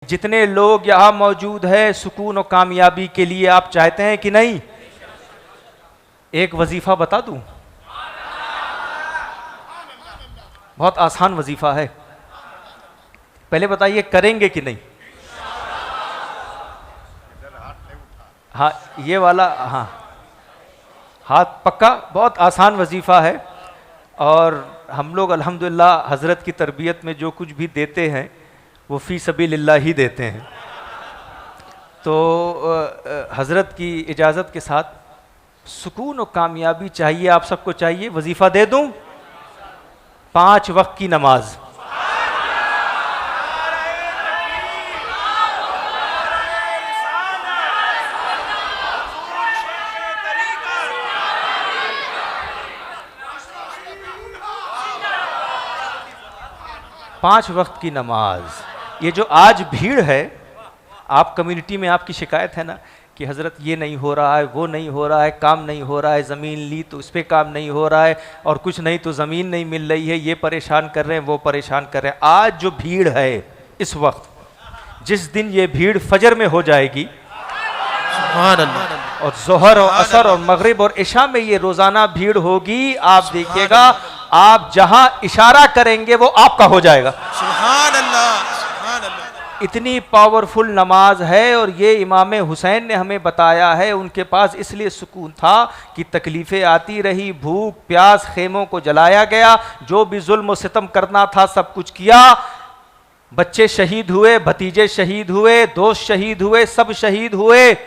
जितने लोग यहाँ मौजूद हैं सुकून और कामयाबी के लिए आप चाहते हैं कि नहीं? एक वजीफा बता दूं, बहुत आसान वजीफा है। पहले बताइए करेंगे कि नहीं? हाँ ये वाला, हाँ हाथ पक्का। बहुत आसान वजीफा है और हम लोग अल्हम्दुलिल्लाह हज़रत की तरबियत में जो कुछ भी देते हैं वो फ़ी सबीलिल्लाह ही देते हैं। तो हज़रत की इजाज़त के साथ सुकून और कामयाबी चाहिए, आप सबको चाहिए। वजीफ़ा दे दूं? 5 वक्त की नमाज। पाँच वक्त की नमाज। ये जो आज भीड़ है, आप कम्युनिटी में आपकी शिकायत है ना कि हज़रत ये नहीं हो रहा है, वो नहीं हो रहा है, काम नहीं हो रहा है, ज़मीन ली तो उस पर काम नहीं हो रहा है, और कुछ नहीं तो ज़मीन नहीं मिल रही है, ये परेशान कर रहे हैं, वो परेशान कर रहे हैं। आज जो भीड़ है इस वक्त, जिस दिन ये भीड़ फजर में हो जाएगी और ज़ोहर और असर और मगरिब और इशा में ये रोज़ाना भीड़ होगी, आप देखिएगा आप जहां इशारा करेंगे वो आपका हो जाएगा। सुभान अल्लाह, सुभान अल्लाह। इतनी पावरफुल नमाज है और ये इमाम हुसैन ने हमें बताया है। उनके पास इसलिए सुकून था कि तकलीफ़ें आती रही, भूख प्यास, खेमों को जलाया गया, जो भी जुल्म और सितम करना था सब कुछ किया। बच्चे शहीद हुए, भतीजे शहीद हुए, दोस्त शहीद हुए, सब शहीद हुए।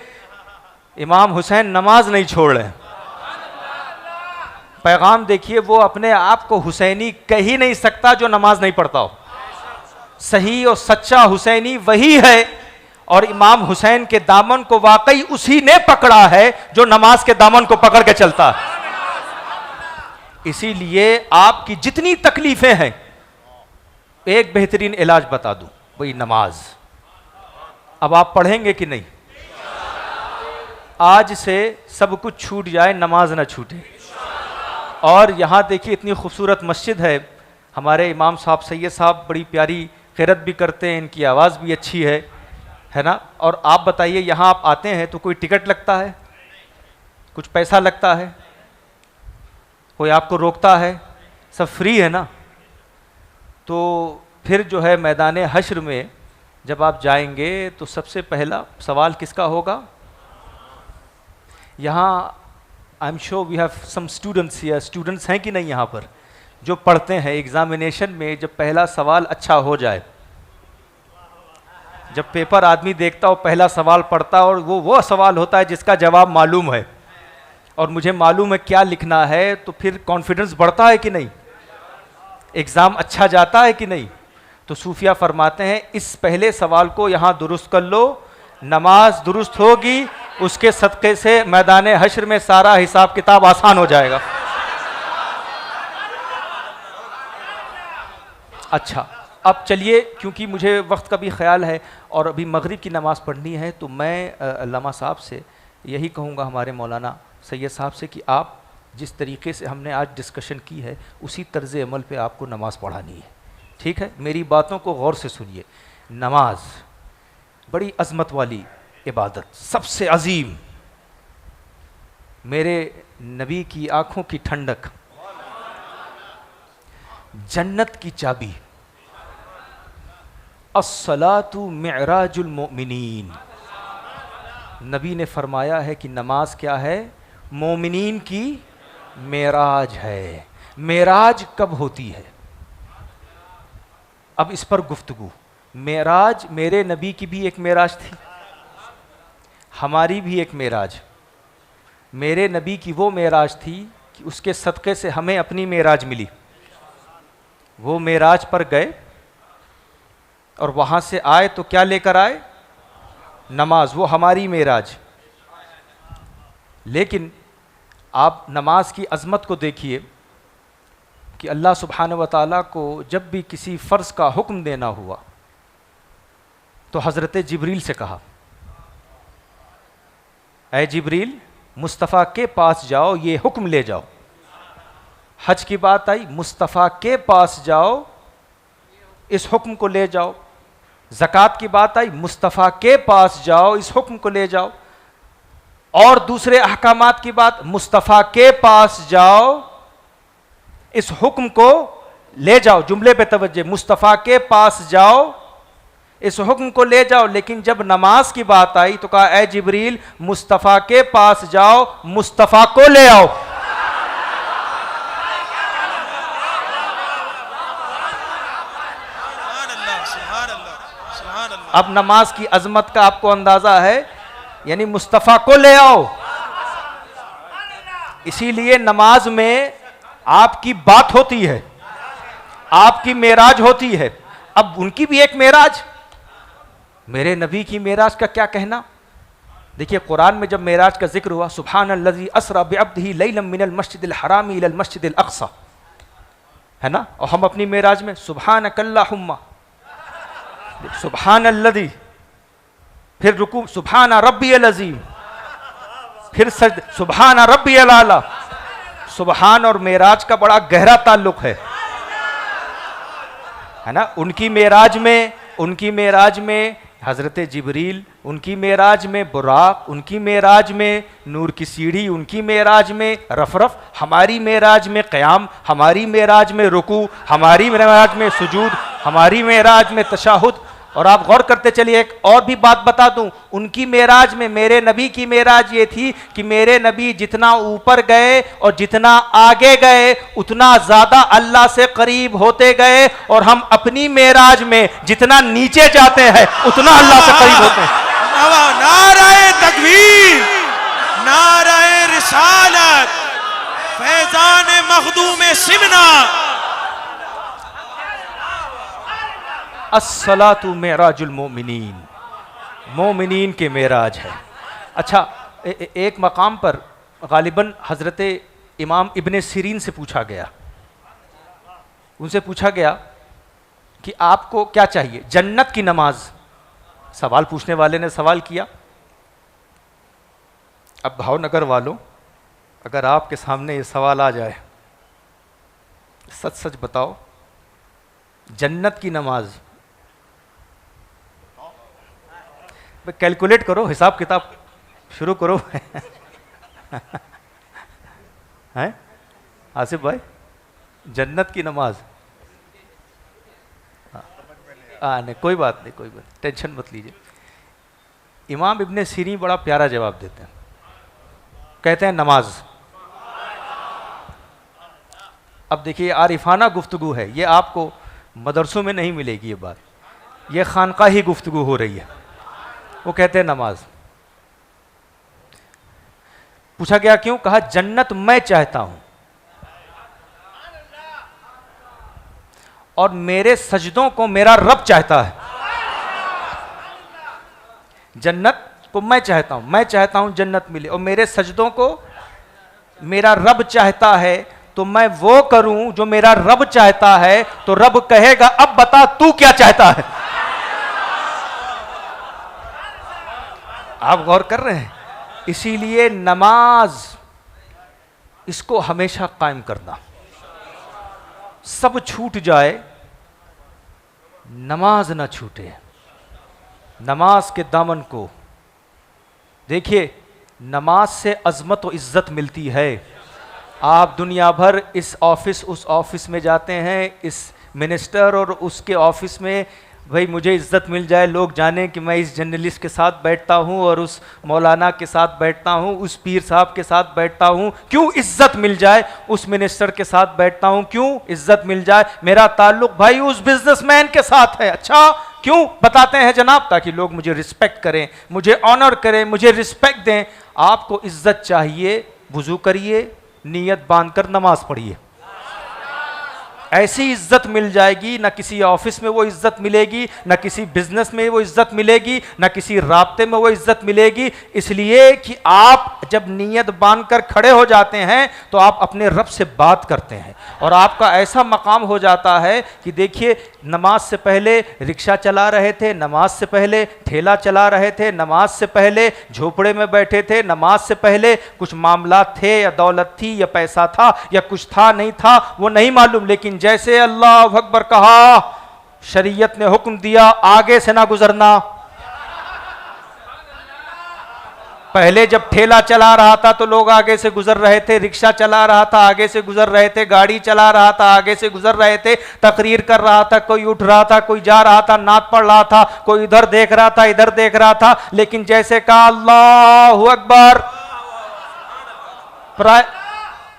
इमाम हुसैन नमाज नहीं छोड़ रहे। पैगाम देखिए, वो अपने आप को हुसैनी कह ही नहीं सकता जो नमाज नहीं पढ़ता हो। सही और सच्चा हुसैनी वही है, और इमाम हुसैन के दामन को वाकई उसी ने पकड़ा है जो नमाज के दामन को पकड़ के चलता है। इसीलिए आपकी जितनी तकलीफें हैं, एक बेहतरीन इलाज बता दूं, वही नमाज। अब आप पढ़ेंगे कि नहीं? आज से सब कुछ छूट जाए, नमाज ना छूटे। और यहाँ देखिए इतनी खूबसूरत मस्जिद है, हमारे इमाम साहब सैयद साहब बड़ी प्यारी क़िरात भी करते हैं, इनकी आवाज़ भी अच्छी है ना। और आप बताइए, यहाँ आप आते हैं तो कोई टिकट लगता है, कुछ पैसा लगता है, कोई आपको रोकता है? सब फ्री है ना। तो फिर जो है मैदान हश्र में जब आप जाएंगे तो सबसे पहला सवाल किसका होगा? यहाँ I am sure we have some students here. Students हैं कि नहीं यहाँ पर जो पढ़ते हैं? एग्जामिनेशन में जब पहला सवाल अच्छा हो जाए, जब पेपर आदमी देखता हो, पहला सवाल पढ़ता है और वो सवाल होता है जिसका जवाब मालूम है और मुझे मालूम है क्या लिखना है, तो फिर कॉन्फिडेंस बढ़ता है कि नहीं? एग्ज़ाम अच्छा जाता है कि नहीं? तो सूफिया फरमाते हैं इस पहले सवाल को यहाँ दुरुस्त कर लो, नमाज दुरुस्त होगी, उसके सदक़े से मैदान हश्र में सारा हिसाब किताब आसान हो जाएगा। अच्छा, अब चलिए, क्योंकि मुझे वक्त का भी ख्याल है और अभी मगरिब की नमाज़ पढ़नी है, तो मैं अल्लामा साहब से यही कहूँगा, हमारे मौलाना सैयद साहब से, कि आप जिस तरीके से हमने आज डिस्कशन की है उसी तर्ज़ अमल पे आपको नमाज़ पढ़ानी है। ठीक है? मेरी बातों को गौर से सुनिए। नमाज बड़ी अज़मत वाली इबादत, सबसे अजीम, मेरे नबी की आंखों की ठंडक, जन्नत की चाबी। अस्सलातु मिअराजुल मोमिनीन। नबी ने फरमाया है कि नमाज क्या है? मोमिनीन की मेराज है। मेराज कब होती है? अब इस पर गुफ्तगू। मेराज, मेरे नबी की भी एक मेराज थी, हमारी भी एक मेराज। मेरे नबी की वो मेराज थी कि उसके सदक़े से हमें अपनी मेराज मिली। वो मेराज पर गए और वहाँ से आए तो क्या लेकर आए? नमाज। वो हमारी मेराज। लेकिन आप नमाज की अज़मत को देखिए कि अल्लाह सुब्हानहू व तआला को जब भी किसी फ़र्ज़ का हुक्म देना हुआ तो हज़रत जिब्रील से कहा, ऐ जिब्रील, मुस्तफ़ा के पास जाओ, ये हुक्म ले जाओ। हज की बात आई, मुस्तफ़ा के पास जाओ, इस हुक्म को ले जाओ। ज़कात की बात आई, मुस्तफ़ा के पास जाओ, इस हुक्म को ले जाओ। और दूसरे अहकामात की बात, मुस्तफ़ा के पास जाओ, इस हुक्म को ले जाओ। जुमले पे तवज्जो, मुस्तफ़ा के पास जाओ, इस हुक्म को ले जाओ। लेकिन जब नमाज की बात आई तो कहा, ऐ जिब्रील, मुस्तफ़ा के पास जाओ, मुस्तफ़ा को ले आओ। अब नमाज की अजमत का आपको अंदाजा है, यानी मुस्तफ़ा को ले आओ। इसीलिए नमाज में आपकी बात होती है, आपकी मेराज होती है। अब उनकी भी एक मेराज, मेरे नबी की मेराज का क्या कहना। देखिए कुरान में जब मेराज का जिक्र हुआ, सुब्हानल्लज़ी अस्रा बिअब्दिही लैलन मिनल मस्जिदिल हरामी इलल मस्जिदिल अक़सा, है ना। और हम अपनी मेराज में सुब्हानकल्लाहुम्मा, सुब्हानल्लज़ी, फिर रुकू सुब्हान रब्बियल अज़ीम, फिर सजद सुब्हान रब्बियल आला। सुब्हान और मेराज का बड़ा गहरा ताल्लुक है ना। उनकी मेराज में हज़रत जिब्रील, उनकी मेराज में बुराक, उनकी मेराज में नूर की सीढ़ी, उनकी मेराज में रफ़रफ़, हमारी मेराज में क़याम, हमारी मेराज में रुकू, हमारी मेराज में सुजूद, हमारी मेराज में तशाहुद। और आप गौर करते चलिए, एक और भी बात बता दूं, उनकी मेराज में, मेरे नबी की मेराज ये थी कि मेरे नबी जितना ऊपर गए और जितना आगे गए उतना ज़्यादा अल्लाह से करीब होते गए, और हम अपनी मेराज में जितना नीचे जाते हैं उतना अल्लाह से करीब होते हैं। नाराए तकबीर, नाराए रिसालत, फैज़ान मखदूम सिमना। अस्सलातु मेराजुल मोमिनीन, मोमिनीन के मेराज है। अच्छा, एक मकाम पर गालिबन हज़रत इमाम इब्ने सिरीन से पूछा गया, उनसे पूछा गया कि आपको क्या चाहिए, जन्नत की नमाज। सवाल पूछने वाले ने सवाल किया। अब भावनगर वालों, अगर आपके सामने ये सवाल आ जाए, सच सच बताओ, जन्नत की नमाज, कैलकुलेट करो, हिसाब किताब शुरू करो। हैं आसिफ भाई, जन्नत की नमाज, नहीं कोई बात नहीं, कोई बात, टेंशन मत लीजिए। इमाम इब्ने सीरीन बड़ा प्यारा जवाब देते हैं, कहते हैं नमाज। अब देखिए आरिफाना गुफ्तगू है, ये आपको मदरसों में नहीं मिलेगी ये बात, ये खानकाही गुफ्तगू हो रही है। वो कहते हैं नमाज। पूछा गया क्यों, कहा जन्नत मैं चाहता हूं और मेरे सजदों को मेरा रब चाहता है। जन्नत को मैं चाहता हूं जन्नत मिले, और मेरे सजदों को मेरा रब चाहता है, तो मैं वो करूं जो मेरा रब चाहता है। तो रब कहेगा, अब बता तू क्या चाहता है। आप गौर कर रहे हैं। इसीलिए नमाज, इसको हमेशा कायम करना। सब छूट जाए, नमाज ना छूटे। नमाज के दामन को देखिए, नमाज से अजमत और इज्जत मिलती है। आप दुनिया भर इस ऑफिस उस ऑफिस में जाते हैं, इस मिनिस्टर और उसके ऑफिस में, भाई मुझे इज्जत मिल जाए, लोग जाने कि मैं इस जर्नलिस्ट के साथ बैठता हूं और उस मौलाना के साथ बैठता हूं, उस पीर साहब के साथ बैठता हूं। क्यों इज्जत मिल जाए। उस मिनिस्टर के साथ बैठता हूं, क्यों इज्जत मिल जाए। मेरा ताल्लुक भाई उस बिजनेसमैन के साथ है। अच्छा क्यों बताते हैं जनाब, ताकि लोग मुझे रिस्पेक्ट करें, मुझे ऑनर करें, मुझे रिस्पेक्ट दें। आपको इज्जत चाहिए, वुजू करिए, नियत बांधकर नमाज पढ़िए, ऐसी इज्जत मिल जाएगी। ना किसी ऑफिस में वो इज्जत मिलेगी, ना किसी बिजनेस में वो इज्जत मिलेगी, ना किसी राब्ते में वो इज्जत मिलेगी। इसलिए कि आप जब नियत बांधकर खड़े हो जाते हैं तो आप अपने रब से बात करते हैं, और आपका ऐसा मकाम हो जाता है कि देखिए, नमाज से पहले रिक्शा चला रहे थे, नमाज से पहले ठेला चला रहे थे, नमाज से पहले झोपड़े में बैठे थे, नमाज से पहले कुछ मामला थे या दौलत थी या पैसा था या कुछ था नहीं था वो नहीं मालूम, लेकिन जैसे अल्लाह अकबर कहा शरीयत ने हुक्म दिया आगे से ना गुजरना। पहले जब ठेला चला रहा था तो लोग आगे से गुजर रहे थे, रिक्शा चला रहा था आगे से गुजर रहे थे, गाड़ी चला रहा था आगे से गुजर रहे थे, तकरीर कर रहा था कोई उठ रहा था, कोई जा रहा था नात पढ़ रहा था, कोई इधर देख रहा था इधर देख रहा था। लेकिन जैसे कहा अल्लाहु अकबर,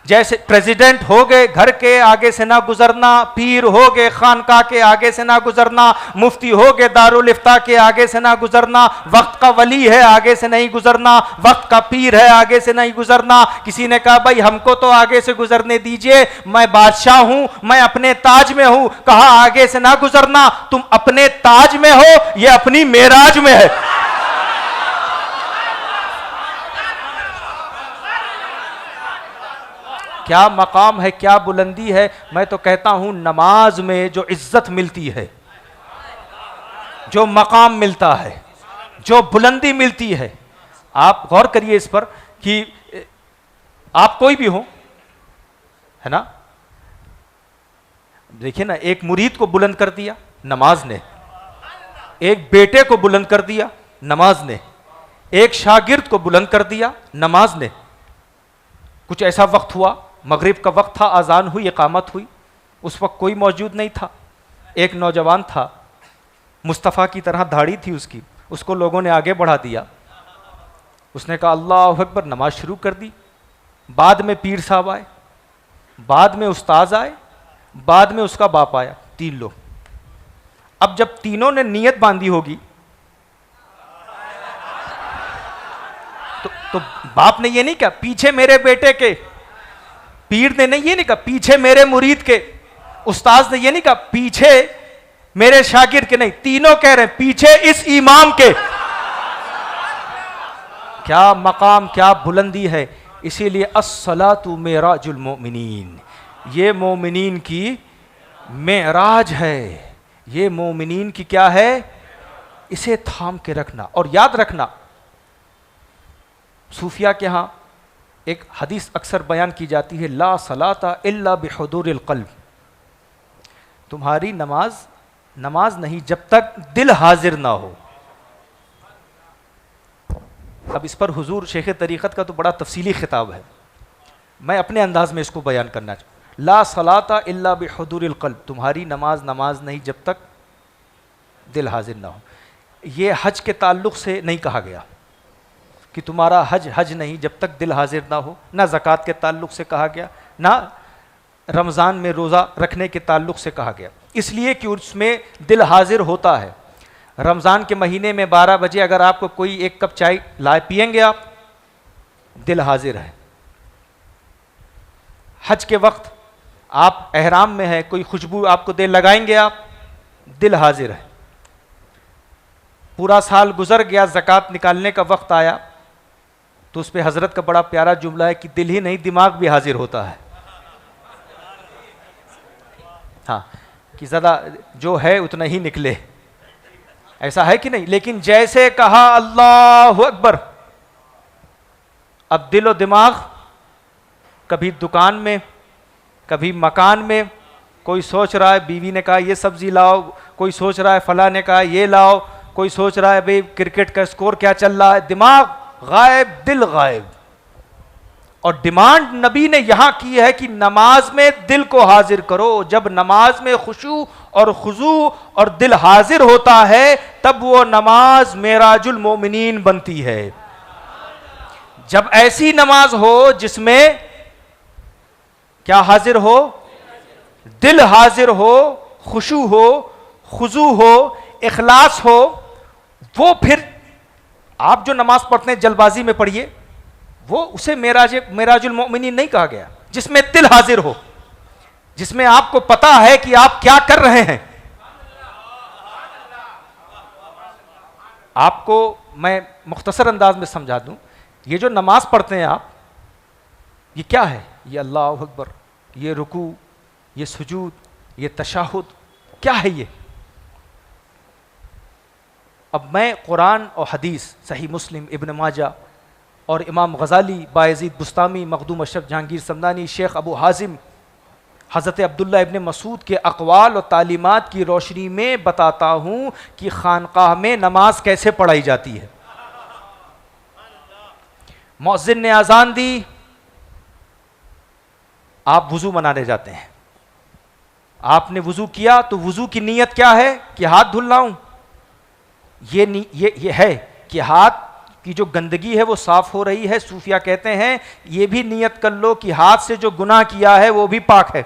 जैसे प्रेसिडेंट हो गए घर के आगे से ना गुजरना, पीर हो गए खानका के आगे से ना गुजरना, मुफ्ती हो गए दारुल इफ्ता के आगे से ना गुजरना, वक्त का वली है आगे से नहीं गुजरना, वक्त का पीर है आगे से नहीं गुजरना। किसी ने कहा भाई हमको तो आगे से गुजरने दीजिए, मैं बादशाह हूं, मैं अपने ताज में हूं। कहा आगे से ना गुजरना, तुम अपने ताज में हो, ये अपनी मेराज में है। क्या मकाम है, क्या बुलंदी है। मैं तो कहता हूं नमाज में जो इज्जत मिलती है, जो मकाम मिलता है, जो बुलंदी मिलती है, आप गौर करिए इस पर कि आप कोई भी हो, है ना। देखिए ना, एक मुरीद को बुलंद कर दिया नमाज ने, एक बेटे को बुलंद कर दिया नमाज ने, एक शागिर्द को बुलंद कर दिया नमाज ने। कुछ ऐसा वक्त हुआ, मगरिब का वक्त था, अजान हुई, इकामत हुई, उस वक्त कोई मौजूद नहीं था। एक नौजवान था, मुस्तफ़ा की तरह दाढ़ी थी उसकी, उसको लोगों ने आगे बढ़ा दिया। उसने कहा अल्लाह अकबर, नमाज शुरू कर दी। बाद में पीर साहब आए, बाद में उस्ताज आए, बाद में उसका बाप आया, 3 लोग। अब जब तीनों ने नियत बांधी होगी तो बाप ने ये नहीं कहा पीछे मेरे बेटे के, पीर ने ये नहीं कहा पीछे मेरे मुरीद के, उस्ताद ने ये नहीं कहा पीछे मेरे शागिर्द के, नहीं, तीनों कह रहे हैं पीछे इस इमाम के। क्या मकाम, क्या बुलंदी है। इसीलिए अस्सलातु मेराजुल मोमिनीन, ये मोमिनीन की मेराज है, ये मोमिनीन की क्या है, इसे थाम के रखना। और याद रखना, सूफिया के यहां एक हदीस अक्सर बयान की जाती है, ला सलाता इल्ला बिहुदूरिल क़ल्ब, तुम्हारी नमाज नहीं जब तक दिल हाजिर ना हो। अब इस पर हुजूर शेख तरीक़त का तो बड़ा तफसीली खिताब है, मैं अपने अंदाज में इसको बयान करना चाहूँ। ला सलाता इल्ला बिहुदूरिल क़ल्ब, तुम्हारी नमाज नहीं जब तक दिल हाजिर ना हो। ये हज के ताल्लुक़ से नहीं कहा गया कि तुम्हारा हज नहीं जब तक दिल हाजिर ना हो, ना ज़कात के ताल्लुक़ से कहा गया, ना रमज़ान में रोज़ा रखने के ताल्लुक़ से कहा गया। इसलिए कि उसमें दिल हाजिर होता है। रमज़ान के महीने में 12 बजे अगर आपको कोई 1 कप चाय लाए पिएंगे आप, दिल हाजिर है। हज के वक्त आप एहराम में है, कोई खुशबू आपको दे लगाएंगे आप, दिल हाजिर है। पूरा साल गुजर गया, ज़कात निकालने का वक्त आया तो उस पर हजरत का बड़ा प्यारा जुमला है कि दिल ही नहीं दिमाग भी हाजिर होता है। हाँ, कि ज़्यादा जो है उतना ही निकले, ऐसा है कि नहीं। लेकिन जैसे कहा अल्लाहु अकबर, अब दिल और दिमाग कभी दुकान में, कभी मकान में, कोई सोच रहा है बीवी ने कहा ये सब्जी लाओ, कोई सोच रहा है फला ने कहा ये लाओ, कोई सोच रहा है भाई क्रिकेट का स्कोर क्या चल रहा है। दिमाग गायब, दिल गायब। और डिमांड नबी ने यहां की है कि नमाज में दिल को हाजिर करो। जब नमाज में खुशू और खुजू और दिल हाजिर होता है तब वो नमाज मेराजुल मोमिनीन बनती है। जब ऐसी नमाज हो जिसमें क्या हाजिर हो, दिल हाजिर हो, खुशू हो, खुजू हो, इखलास हो, वो फिर आप जो नमाज पढ़ते हैं जल्दबाजी में पढ़िए, वो उसे मेराजुल मोमिनीन नहीं कहा गया। जिसमें दिल हाजिर हो, जिसमें आपको पता है कि आप क्या कर रहे हैं। आपको मैं मुख्तसर अंदाज में समझा दूं, ये जो नमाज पढ़ते हैं आप, ये क्या है, ये अल्लाह अकबर, ये रुकू, ये सुजूद, ये तशाहुद, क्या है ये। अब मैं कुरान और हदीस, सही मुस्लिम, इब्न माजा और इमाम गज़ाली, बायज़ीद बुस्तामी, मखदूम अशरफ जहांगीर समदानी, शेख अबू हाजिम, हज़रत अब्दुल्ला इब्न मसूद के अक़वाल और तालीमात की रोशनी में बताता हूँ कि खानकाह में नमाज कैसे पढ़ाई जाती है। मुअज्जिन ने अजान दी, आप वुज़ू मनाने जाते हैं, आपने वुज़ू किया तो वुज़ू की नीयत क्या है कि हाथ धुल रहा हूँ, ये है कि हाथ की जो गंदगी है वो साफ हो रही है। सूफिया कहते हैं ये भी नियत कर लो कि हाथ से जो गुनाह किया है वो भी पाक है,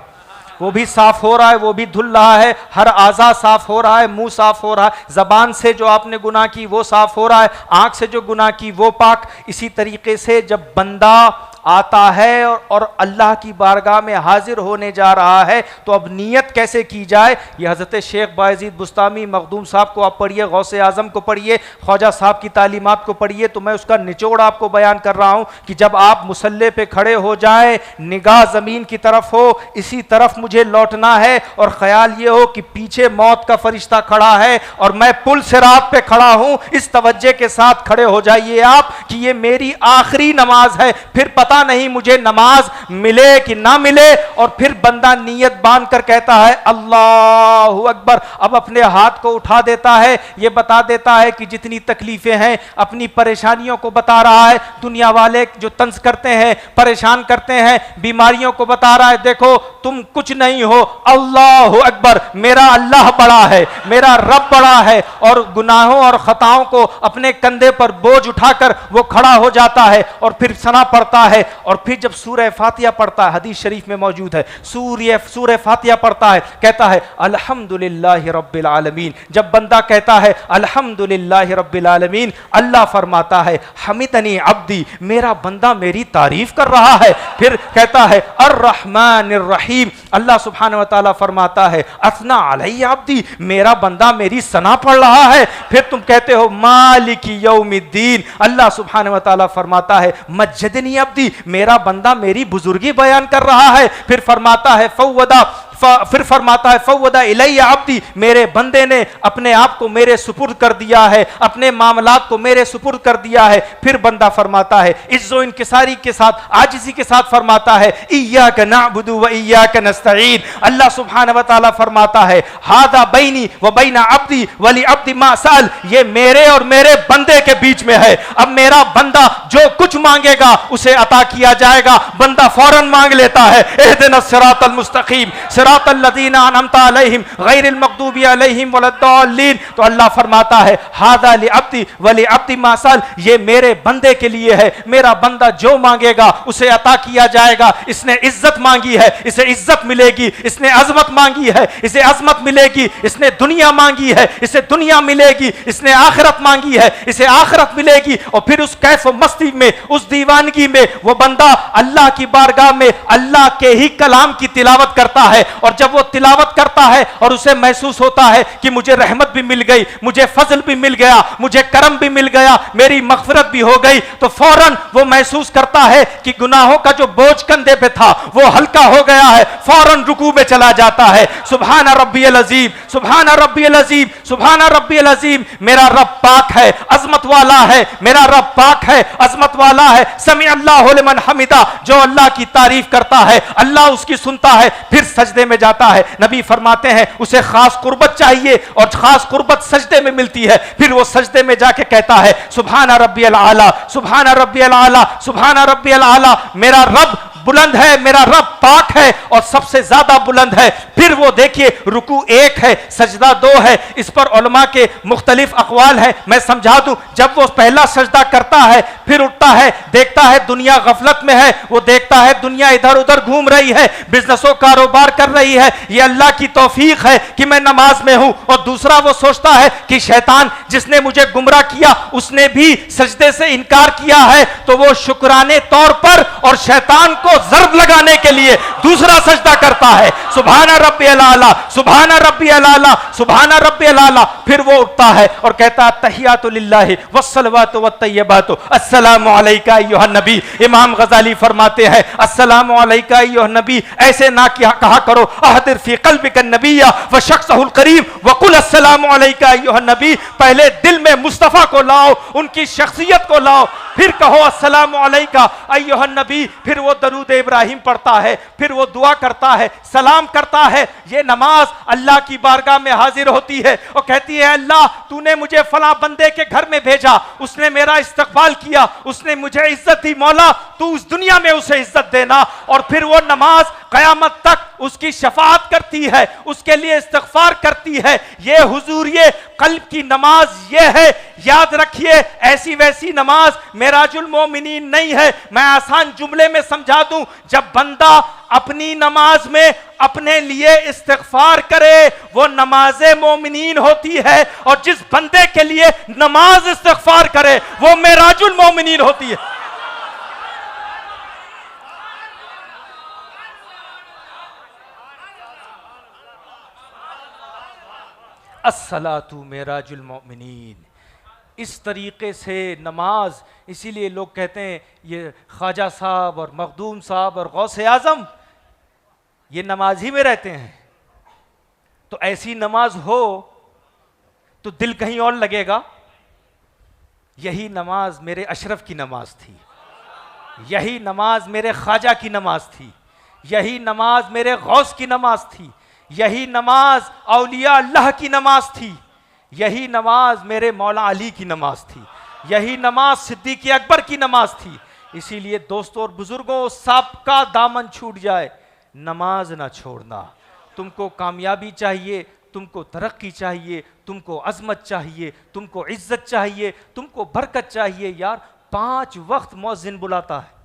वो भी साफ हो रहा है, वो भी धुल रहा है, हर आज़ा साफ हो रहा है, मुंह साफ हो रहा है, ज़बान से जो आपने गुनाह की वो साफ हो रहा है, आँख से जो गुनाह की वो पाक। इसी तरीके से जब बंदा आता है और अल्लाह की बारगाह में हाजिर होने जा रहा है तो अब नीयत कैसे की जाए, ये हज़रत शेख बायज़ीद बुस्तामी मखदूम साहब को आप पढ़िए, गौसे आज़म को पढ़िए, ख्वाजा साहब की तालीमात को पढ़िए, तो मैं उसका निचोड़ आपको बयान कर रहा हूँ कि जब आप मुसल्ले पे खड़े हो जाए, निगाह ज़मीन की तरफ हो, इसी तरफ मुझे लौटना है और ख्याल ये हो कि पीछे मौत का फरिश्ता खड़ा है और मैं पुल सिरात पे खड़ा हूँ, इस तवज्जे के साथ खड़े हो जाइए आप कि ये मेरी आखिरी नमाज है, फिर पता नहीं मुझे नमाज मिले कि ना मिले। और फिर बंदा नीयत बांध कर कहता है अल्लाहु अकबर, अब अपने हाथ को उठा देता है, ये बता देता है कि जितनी तकलीफें हैं, अपनी परेशानियों को बता रहा है। दुनिया वाले जो तंज करते हैं, परेशान करते हैं, बीमारियों को बता रहा है, देखो तुम कुछ नहीं हो, अल्लाहु अकबर, मेरा अल्लाह बड़ा है, मेरा रब बड़ा है। और गुनाहों और खताओं को अपने कंधे पर बोझ उठाकर वो खड़ा हो जाता है और फिर सना पड़ता है। और फिर जब सूरह फातिहा पढ़ता है, हदीस शरीफ में मौजूद है, सूरह फातिहा पढ़ता है, कहता है अल्हम्दुलिल्लाहि रब्बिल आलमीन। जब बंदा कहता है अल्हम्दुलिल्लाहि रब्बिल आलमीन, अल्लाह फरमाता है हमिदनी अब्दी, मेरा बंदा मेरी तारीफ कर रहा है। फिर कहता है अर्रहमानिर रहीम, अल्लाह सुब्हानहू व तआला फरमाता है असना अलैया अब्दी, मेरा बंदा मेरी सना पढ़ रहा है। फिर तुम कहते हो मालिकी यौमिद्दीन, अल्लाह सुब्हानहू व तआला फरमाता है मज्जदनी अब्दी, मेरा बंदा मेरी बुजुर्गी बयान कर रहा है। फिर फरमाता है फवदा इलैया अब्दी, मेरे बंदे ने अपने आप को मेरे सुपुर्द कर दिया है, अपने मामलात को मेरे सुपुर्द कर दिया है। फिर बंदा फरमाता है इज्जो इनकिसारी के साथ, आजिज़ी के साथ फरमाता है इय्याका नअबुदु व इय्याका नस्तईन। अल्लाह सुब्हानहू व तआला फरमाता है हादा बैनी व बैना अब्दी वली अब्दी मा साल, ये मेरे और मेरे बंदे के बीच में है। अब मेरा बंदा जो कुछ मांगेगा उसे अता किया जाएगा। बंदा फौरन मांग लेता है इहदिनस सिरातल मुस्तकीम सिरातल लज़ीना अनअमता अलैहिम गैरिल मग़दूबी अलैहिम वलद्दाल्लीन। तो अल्लाह फरमाता है हादा लि अब्दी वली अब्दी मा साल, ये मेरे बंदे के लिए है, मेरा बंदा जो मांगेगा उसे अता किया जाएगा। इसने इज्जत मांगी है, इसे इज्जत मिलेगी, इसने अजमत मांगी है, इसे अजमत मिलेगी, इसने दुनिया मांगी है, इसे दुनिया मिलेगी, इसने आखिरत मांगी है, इसे आखिरत मिलेगी। और फिर उस कैफ मस्ती में, उस दीवानगी में वो बंदा अल्लाह की बारगाह में अल्लाह के ही कलाम की तिलावत करता है। और जब वो तिलावत करता है और उसे महसूस होता है कि मुझे रहमत भी मिल गई, मुझे फजल भी मिल गया, मुझे करम भी मिल गया, मेरी मगफिरत भी हो गई, तो फौरन वो महसूस करता है कि गुनाहों का जो बोझ कंधे पे था वो हल्का हो गया है, फौरन रुकू में चला जाता है। सुभान रब्बियल अज़ीम, सुभान रब्बियल अज़ीम, सुभान रब्बियल अज़ीम। मेरा रब पाक है, अजमत वाला है, मेरा रब पाक है, अजमत वाला है। समी अल्लाहु लिमन हमिदा, जो अल्लाह की तारीफ करता है अल्लाह उसकी सुनता है। फिर सजदे में जाता है। नबी फरमाते हैं उसे खास कुर्बत चाहिए और खास कुर्बत सजदे में मिलती है। फिर वो सजदे में जाके कहता है सुभान रब्बियल आला, सुभान रब्बियल आला, सुभान रब्बियल आला। मेरा रब बुलंद है, मेरा रब पाक है और सबसे ज्यादा बुलंद है। फिर वो देखिए रुकू एक है, सजदा दो है। इस पर उलमा के मुख्तलिफ अकवाल है, मैं समझा दूं। जब वो पहला सजदा करता है फिर उठता है, देखता है दुनिया गफलत में है, वो देखता है दुनिया इधर उधर घूम रही है, बिजनेसों कारोबार कर रही है, ये अल्लाह की तौफीक है कि मैं नमाज में हूं। और दूसरा वो सोचता है कि शैतान जिसने मुझे गुमराह किया उसने भी सजदे से इनकार किया है, तो वो शुक्राने तौर पर और शैतान को ज़र्ब लगाने के लिए दूसरा सजदा करता है सुभान रब्बियल आला, सुभान रब्बियल आला, सुभान रब्बियल आला। फिर वो उठता है और कहता है तहियातु लिल्लाहि वस्सलवातु वत्तय्यबातु अस्सलामु अलैका अय्युहन नबी। इमाम गजाली फरमाते हैं अस्सलामु अलैका अय्युहन नबी, ऐसे ना कहा करो अहदिर फी क़ल्बिका नबिय्या व शख्सहुल करीम व कुल अस्सलामु अलैका अय्युहन नबी। पहले दिल में मुस्तफ़ा को लाओ, उनकी शख्सियत को लाओ, फिर कहो अस्सलामु अलैका अय्युहन नबी। फिर वो दरूद दरूद इब्राहिम पढ़ता है, फिर वो दुआ करता है, सलाम करता है। ये नमाज अल्लाह की बारगाह में हाजिर होती है और कहती है अल्लाह तूने मुझे फला बंदे के घर में भेजा, उसने मेरा इस्तकबाल किया, उसने मुझे इज्जत दी, मौला तू उस दुनिया में उसे इज्जत देना। और फिर वो नमाज कयामत तक उसकी शफाअत करती है, उसके लिए इस्तगफार करती है। ये हुजूर ये कल्ब की नमाज ये है। याद रखिए ऐसी वैसी नमाज मेराजुल मोमिनीन नहीं है। मैं आसान जुमले में समझा दूं, जब बंदा अपनी नमाज में अपने लिए इस्तिगफार करे वो नमाज़े मोमिनीन होती है, और जिस बंदे के लिए नमाज इस्तिगफार करे वो मेराजुल मोमिनीन होती है। अस्सलातु मेराजुल मोमिनीन। इस तरीके से नमाज, इसीलिए लोग कहते हैं ये ख्वाजा साहब और मखदूम साहब और गौसे आजम ये नमाज ही में रहते हैं। तो ऐसी नमाज हो तो दिल कहीं और लगेगा। यही नमाज मेरे अशरफ की नमाज थी, यही नमाज मेरे ख्वाजा की नमाज थी, यही नमाज मेरे गौस की नमाज थी, यही नमाज औलिया अल्लाह की नमाज थी, यही नमाज मेरे मौला अली की नमाज थी, यही नमाज सिद्दीक़ अकबर की नमाज थी। इसीलिए दोस्तों और बुजुर्गों, सबका दामन छूट जाए नमाज ना छोड़ना। तुमको कामयाबी चाहिए, तुमको तरक्की चाहिए, तुमको अजमत चाहिए, तुमको इज्जत चाहिए, तुमको बरकत चाहिए। यार 5 वक्त मुअज्जिन बुलाता है,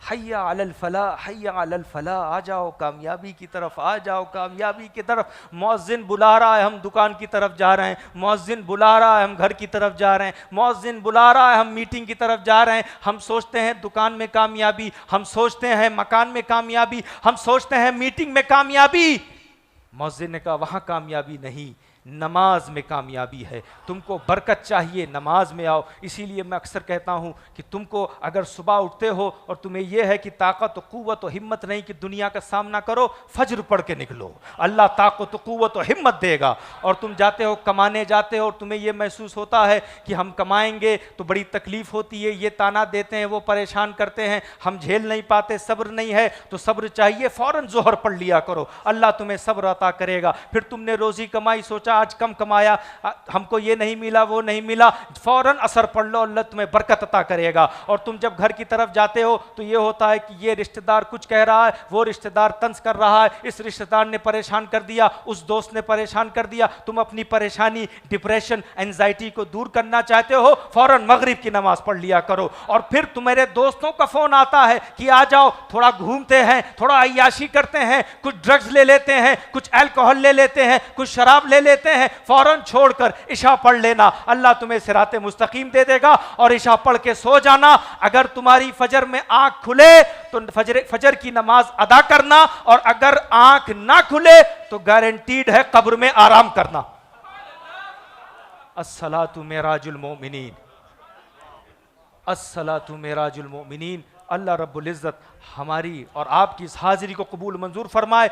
हय्या अलल फलाह, हय्या अलल फलाह, आ जाओ कामयाबी की तरफ, आ जाओ कामयाबी की तरफ। मुअज्जिन बुला रहा है, हम दुकान की तरफ जा रहे हैं, मुअज्जिन बुला रहा है, हम घर की तरफ जा रहे हैं, मुअज्जिन बुला रहा है, हम मीटिंग की तरफ जा रहे हैं। हम सोचते हैं दुकान में कामयाबी, हम सोचते हैं मकान में कामयाबी, हम सोचते हैं मीटिंग में कामयाबी। मुअज्जिन ने कहा वहाँ कामयाबी नहीं, नमाज में कामयाबी है। तुमको बरकत चाहिए, नमाज में आओ। इसीलिए मैं अक्सर कहता हूँ कि तुमको अगर सुबह उठते हो और तुम्हें यह है कि ताकत क़ुव्वत और हिम्मत नहीं कि दुनिया का सामना करो, फज्र पढ़ के निकलो, अल्लाह ताकत क़ुव्वत और हिम्मत देगा। और तुम जाते हो कमाने जाते हो और तुम्हें यह महसूस होता है कि हम कमाएंगे तो बड़ी तकलीफ़ होती है, ये ताना देते हैं, वो परेशान करते हैं, हम झेल नहीं पाते, सब्र नहीं है, तो सब्र चाहिए, फ़ौरन ज़ोहर पढ़ लिया करो, अल्लाह तुम्हें सब्र अता करेगा। फिर तुमने रोज़ी कमाई, सोचा आज कम कमाया, हमको ये नहीं मिला, वो नहीं मिला, फौरन असर पढ़ लो, अल्लाह तुम्हें बरकत अता करेगा। और तुम जब घर की तरफ जाते हो तो ये होता है कि ये रिश्तेदार कुछ कह रहा है, वो रिश्तेदार तंज कर रहा है, इस रिश्तेदार ने परेशान कर दिया, उस दोस्त ने परेशान कर दिया। तुम अपनी परेशानी, डिप्रेशन, एंजाइटी को दूर करना चाहते हो, फौरन मगरिब की नमाज पढ़ लिया करो। और फिर तुम्हारे दोस्तों का फोन आता है कि आ जाओ थोड़ा घूमते हैं, थोड़ा अय्याशी करते हैं, कुछ ड्रग्स ले लेते हैं, कुछ अल्कोहल ले लेते हैं, कुछ शराब ले लेते हैं, फौरन छोड़कर इशा पढ़ लेना, अल्लाह तुम्हें सिराते मुस्तकीम दे देगा। और इशा पढ़ के सो जाना। अगर तुम्हारी फजर में आंख खुले तो फजर की नमाज अदा करना, और अगर आंख ना खुले तो गारंटीड है कब्र में आराम करना। अस्सलातु मेराजुल मोमिनीन, अस्सलातु मेराजुल मोमिनीन। अल्लाह रब्बुल इज़्ज़त हमारी और आपकी इस हाज़िरी को कबूल मंजूर फरमाए।